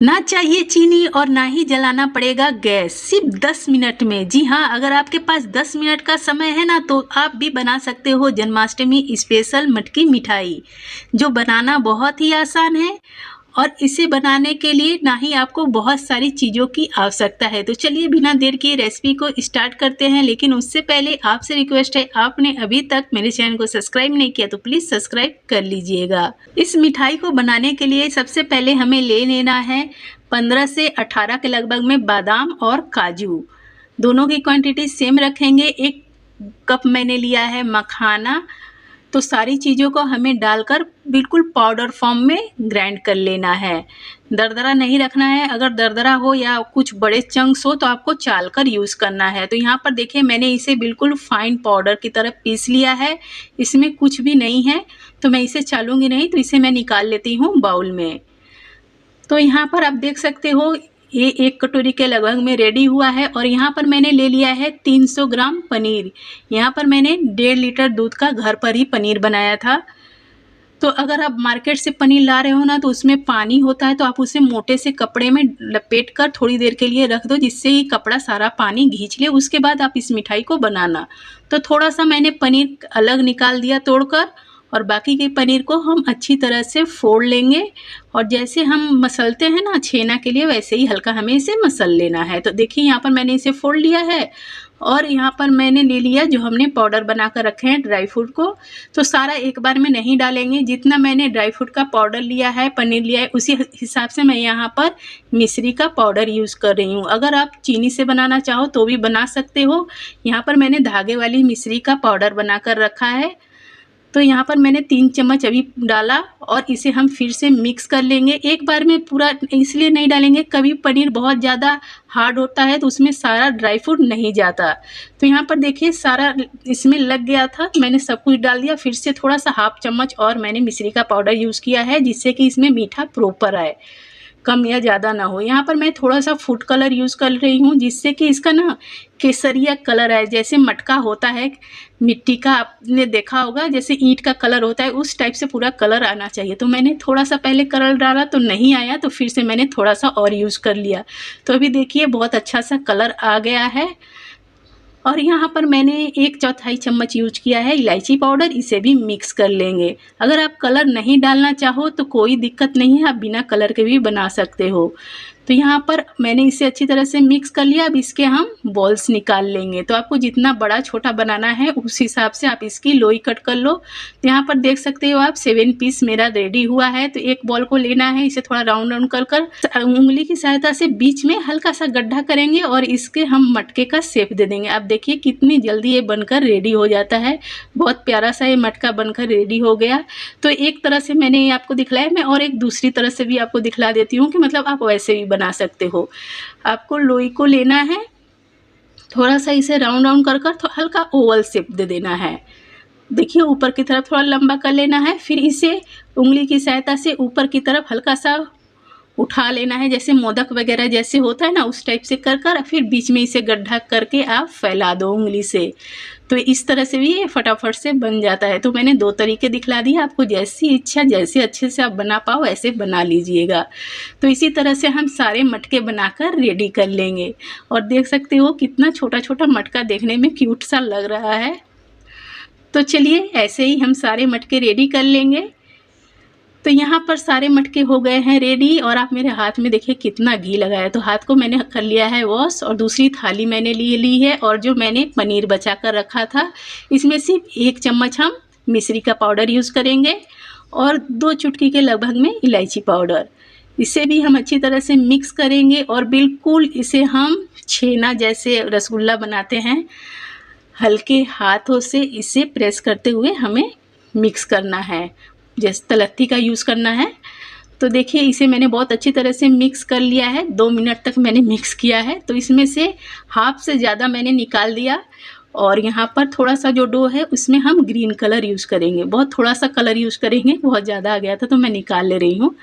ना चाहिए चीनी और ना ही जलाना पड़ेगा गैस, सिर्फ 10 मिनट में। जी हाँ, अगर आपके पास 10 मिनट का समय है ना, तो आप भी बना सकते हो जन्माष्टमी स्पेशल मटकी मिठाई, जो बनाना बहुत ही आसान है। और इसे बनाने के लिए ना ही आपको बहुत सारी चीज़ों की आवश्यकता है। तो चलिए बिना देर किए रेसिपी को स्टार्ट करते हैं, लेकिन उससे पहले आपसे रिक्वेस्ट है, आपने अभी तक मेरे चैनल को सब्सक्राइब नहीं किया तो प्लीज़ सब्सक्राइब कर लीजिएगा। इस मिठाई को बनाने के लिए सबसे पहले हमें ले लेना है 15 से 18 के लगभग में बादाम और काजू। दोनों की क्वांटिटी सेम रखेंगे। 1 कप मैंने लिया है मखाना। तो सारी चीज़ों को हमें डालकर बिल्कुल पाउडर फॉर्म में ग्राइंड कर लेना है। दरदरा नहीं रखना है। अगर दरदरा हो या कुछ बड़े चंक्स हो तो आपको चाल कर यूज़ करना है। तो यहाँ पर देखिए मैंने इसे बिल्कुल फाइन पाउडर की तरह पीस लिया है। इसमें कुछ भी नहीं है, तो मैं इसे चालूँगी नहीं, तो इसे मैं निकाल लेती हूँ बाउल में। तो यहाँ पर आप देख सकते हो ये 1 कटोरी के लगभग में रेडी हुआ है। और यहाँ पर मैंने ले लिया है 300 ग्राम पनीर। यहाँ पर मैंने 1.5 लीटर दूध का घर पर ही पनीर बनाया था। तो अगर आप मार्केट से पनीर ला रहे हो ना, तो उसमें पानी होता है, तो आप उसे मोटे से कपड़े में लपेट कर थोड़ी देर के लिए रख दो, जिससे कि कपड़ा सारा पानी खींच ले। उसके बाद आप इस मिठाई को बनाना। तो थोड़ा सा मैंने पनीर अलग निकाल दिया तोड़कर, और बाकी के पनीर को हम अच्छी तरह से फोड़ लेंगे। और जैसे हम मसलते हैं ना छेना के लिए, वैसे ही हल्का हमें इसे मसल लेना है। तो देखिए यहाँ पर मैंने इसे फोड़ लिया है। और यहाँ पर मैंने ले लिया जो हमने पाउडर बना कर रखे हैं ड्राई फ्रूट को। तो सारा एक बार में नहीं डालेंगे। जितना मैंने ड्राई फ्रूट का पाउडर लिया है, पनीर लिया है, उसी हिसाब से मैं यहाँ पर मिश्री का पाउडर यूज़ कर रही हूँ। अगर आप चीनी से बनाना चाहो तो भी बना सकते हो। यहाँ पर मैंने धागे वाली मिश्री का पाउडर बना कर रखा है। तो यहाँ पर मैंने 3 चम्मच अभी डाला, और इसे हम फिर से मिक्स कर लेंगे। एक बार में पूरा इसलिए नहीं डालेंगे, कभी पनीर बहुत ज़्यादा हार्ड होता है तो उसमें सारा ड्राई फ्रूट नहीं जाता। तो यहाँ पर देखिए सारा इसमें लग गया था, मैंने सब कुछ डाल दिया। फिर से थोड़ा सा 1/2 चम्मच और मैंने मिश्री का पाउडर यूज़ किया है, जिससे कि इसमें मीठा प्रॉपर आए, कम या ज़्यादा ना हो। यहाँ पर मैं थोड़ा सा फूड कलर यूज़ कर रही हूँ, जिससे कि इसका ना केसरिया कलर आए। जैसे मटका होता है मिट्टी का, आपने देखा होगा, जैसे ईंट का कलर होता है, उस टाइप से पूरा कलर आना चाहिए। तो मैंने थोड़ा सा पहले कलर डाला तो नहीं आया, तो फिर से मैंने थोड़ा सा और यूज़ कर लिया। तो अभी देखिए बहुत अच्छा सा कलर आ गया है। और यहाँ पर मैंने 1/4 चम्मच यूज किया है इलायची पाउडर, इसे भी मिक्स कर लेंगे। अगर आप कलर नहीं डालना चाहो तो कोई दिक्कत नहीं है, आप बिना कलर के भी बना सकते हो। तो यहाँ पर मैंने इसे अच्छी तरह से मिक्स कर लिया। अब इसके हम बॉल्स निकाल लेंगे। तो आपको जितना बड़ा छोटा बनाना है उस हिसाब से आप इसकी लोई कट कर लो। तो यहाँ पर देख सकते हो आप 7 पीस मेरा रेडी हुआ है। तो एक बॉल को लेना है, इसे थोड़ा राउंड राउंड कर कर उंगली की सहायता से बीच में हल्का सा गड्ढा करेंगे, और इसके हम मटके का शेप दे देंगे। आप देखिए कितनी जल्दी ये बनकर रेडी हो जाता है। बहुत प्यारा सा ये मटका बनकर रेडी हो गया। तो एक तरह से मैंने ये आपको दिखलाया, मैं और एक दूसरी तरह से भी आपको दिखला देती हूँ कि मतलब आप वैसे भी बना सकते हो। आपको लोई को लेना है, थोड़ा सा इसे राउंड राउंड कर कर तो हल्का ओवल शेप दे देना है। देखिए ऊपर की तरफ थोड़ा लंबा कर लेना है, फिर इसे उंगली की सहायता से ऊपर की तरफ हल्का सा उठा लेना है, जैसे मोदक वगैरह जैसे होता है ना, उस टाइप से कर कर फिर बीच में इसे गड्ढा करके आप फैला दो उंगली से। तो इस तरह से भी ये फटाफट से बन जाता है। तो मैंने 2 तरीके दिखला दिए आपको, जैसी इच्छा जैसे अच्छे से आप बना पाओ ऐसे बना लीजिएगा। तो इसी तरह से हम सारे मटके बनाकर रेडी कर लेंगे। और देख सकते हो कितना छोटा छोटा मटका देखने में क्यूट सा लग रहा है। तो चलिए ऐसे ही हम सारे मटके रेडी कर लेंगे। तो यहाँ पर सारे मटके हो गए हैं रेडी, और आप मेरे हाथ में देखिए कितना घी लगा है। तो हाथ को मैंने कर लिया है वॉश, और दूसरी थाली मैंने ली है। और जो मैंने पनीर बचा कर रखा था, इसमें सिर्फ 1 चम्मच हम मिश्री का पाउडर यूज़ करेंगे, और 2 चुटकी के लगभग में इलायची पाउडर। इसे भी हम अच्छी तरह से मिक्स करेंगे, और बिल्कुल इसे हम छेना जैसे रसगुल्ला बनाते हैं, हल्के हाथों से इसे प्रेस करते हुए हमें मिक्स करना है, जैसे तलत्ती का यूज़ करना है। तो देखिए इसे मैंने बहुत अच्छी तरह से मिक्स कर लिया है। 2 मिनट तक मैंने मिक्स किया है। तो इसमें से हाफ से ज़्यादा मैंने निकाल दिया, और यहाँ पर थोड़ा सा जो डो है उसमें हम ग्रीन कलर यूज़ करेंगे। बहुत थोड़ा सा कलर यूज़ करेंगे, बहुत ज़्यादा आ गया था तो मैं निकाल ले रही हूँ।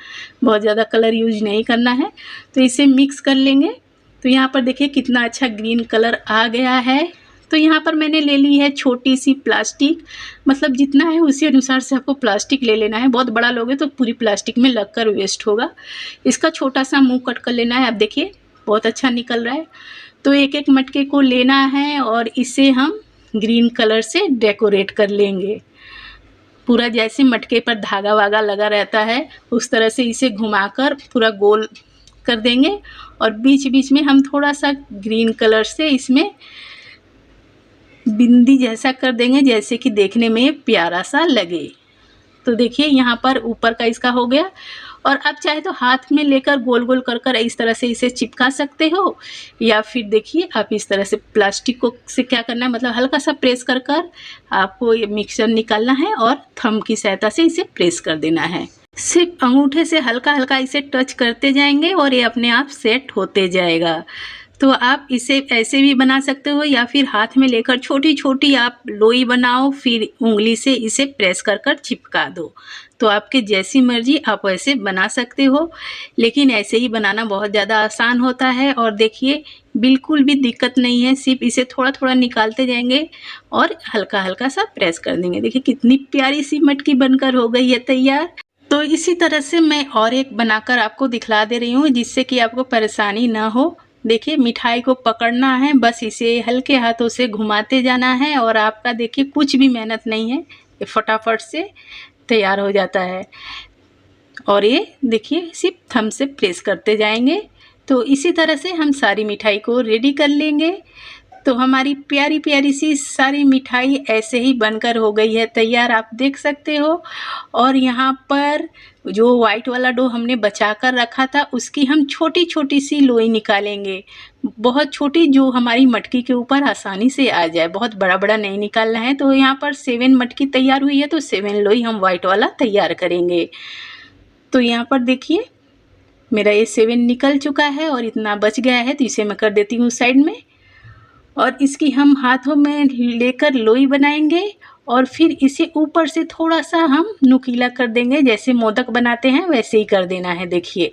बहुत ज़्यादा कलर यूज नहीं करना है। तो इसे मिक्स कर लेंगे। तो यहाँ पर देखिए कितना अच्छा ग्रीन कलर आ गया है। तो यहाँ पर मैंने ले ली है छोटी सी प्लास्टिक, मतलब जितना है उसी अनुसार से आपको प्लास्टिक ले लेना है। बहुत बड़ा लोगे तो पूरी प्लास्टिक में लगकर वेस्ट होगा। इसका छोटा सा मुंह कट कर लेना है। आप देखिए बहुत अच्छा निकल रहा है। तो एक एक मटके को लेना है और इसे हम ग्रीन कलर से डेकोरेट कर लेंगे। पूरा जैसे मटके पर धागा वागा लगा रहता है उस तरह से इसे घुमाकर पूरा गोल कर देंगे और बीच बीच में हम थोड़ा सा ग्रीन कलर से इसमें बिंदी जैसा कर देंगे, जैसे कि देखने में प्यारा सा लगे। तो देखिए यहाँ पर ऊपर का इसका हो गया। और आप चाहे तो हाथ में लेकर गोल गोल कर कर इस तरह से इसे चिपका सकते हो, या फिर देखिए आप इस तरह से प्लास्टिक को से क्या करना है, मतलब हल्का सा प्रेस कर कर आपको ये मिक्सचर निकालना है और थंब की सहायता से इसे प्रेस कर देना है। सिर्फ अंगूठे से हल्का हल्का इसे टच करते जाएंगे और ये अपने आप सेट होते जाएगा। तो आप इसे ऐसे भी बना सकते हो या फिर हाथ में लेकर छोटी छोटी आप लोई बनाओ, फिर उंगली से इसे प्रेस कर कर चिपका दो। तो आपके जैसी मर्जी आप ऐसे बना सकते हो, लेकिन ऐसे ही बनाना बहुत ज़्यादा आसान होता है। और देखिए बिल्कुल भी दिक्कत नहीं है, सिर्फ इसे थोड़ा थोड़ा निकालते जाएंगे और हल्का हल्का सा प्रेस कर देंगे। देखिए कितनी प्यारी सी मटकी बनकर हो गई है तैयार। तो इसी तरह से मैं और एक बनाकर आपको दिखला दे रही हूँ, जिससे कि आपको परेशानी ना हो। देखिए मिठाई को पकड़ना है, बस इसे हल्के हाथों से घुमाते जाना है और आपका देखिए कुछ भी मेहनत नहीं है, ये फटाफट से तैयार हो जाता है। और ये देखिए सिर्फ थंब से प्रेस करते जाएंगे। तो इसी तरह से हम सारी मिठाई को रेडी कर लेंगे। तो हमारी प्यारी प्यारी सी सारी मिठाई ऐसे ही बनकर हो गई है तैयार, आप देख सकते हो। और यहाँ पर जो वाइट वाला डो हमने बचा कर रखा था उसकी हम छोटी छोटी सी लोई निकालेंगे, बहुत छोटी, जो हमारी मटकी के ऊपर आसानी से आ जाए। बहुत बड़ा बड़ा नहीं निकालना है। तो यहाँ पर 7 मटकी तैयार हुई है, तो 7 लोई हम वाइट वाला तैयार करेंगे। तो यहाँ पर देखिए मेरा ये 7 निकल चुका है और इतना बच गया है, तो इसे मैं कर देती हूँ साइड में। और इसकी हम हाथों में लेकर लोई बनाएंगे और फिर इसे ऊपर से थोड़ा सा हम नुकीला कर देंगे, जैसे मोदक बनाते हैं वैसे ही कर देना है। देखिए,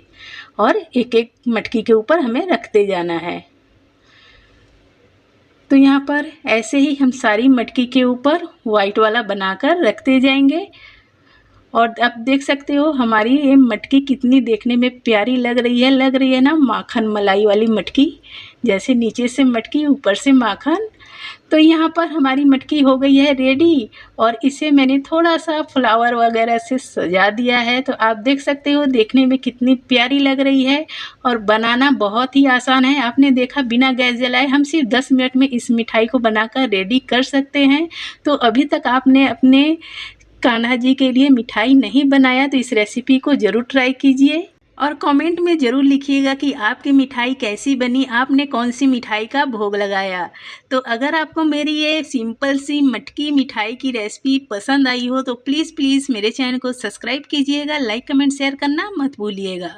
और एक एक मटकी के ऊपर हमें रखते जाना है। तो यहाँ पर ऐसे ही हम सारी मटकी के ऊपर वाइट वाला बनाकर रखते जाएंगे। और आप देख सकते हो हमारी ये मटकी कितनी देखने में प्यारी लग रही है ना, माखन मलाई वाली मटकी, जैसे नीचे से मटकी ऊपर से माखन। तो यहाँ पर हमारी मटकी हो गई है रेडी और इसे मैंने थोड़ा सा फ्लावर वगैरह से सजा दिया है। तो आप देख सकते हो देखने में कितनी प्यारी लग रही है और बनाना बहुत ही आसान है। आपने देखा बिना गैस जलाए हम सिर्फ 10 मिनट में इस मिठाई को बनाकर रेडी कर सकते हैं। तो अभी तक आपने अपने कान्हा जी के लिए मिठाई नहीं बनाया तो इस रेसिपी को ज़रूर ट्राई कीजिए और कमेंट में ज़रूर लिखिएगा कि आपकी मिठाई कैसी बनी, आपने कौन सी मिठाई का भोग लगाया। तो अगर आपको मेरी ये सिंपल सी मटकी मिठाई की रेसिपी पसंद आई हो तो प्लीज़ मेरे चैनल को सब्सक्राइब कीजिएगा, लाइक कमेंट शेयर करना मत भूलिएगा।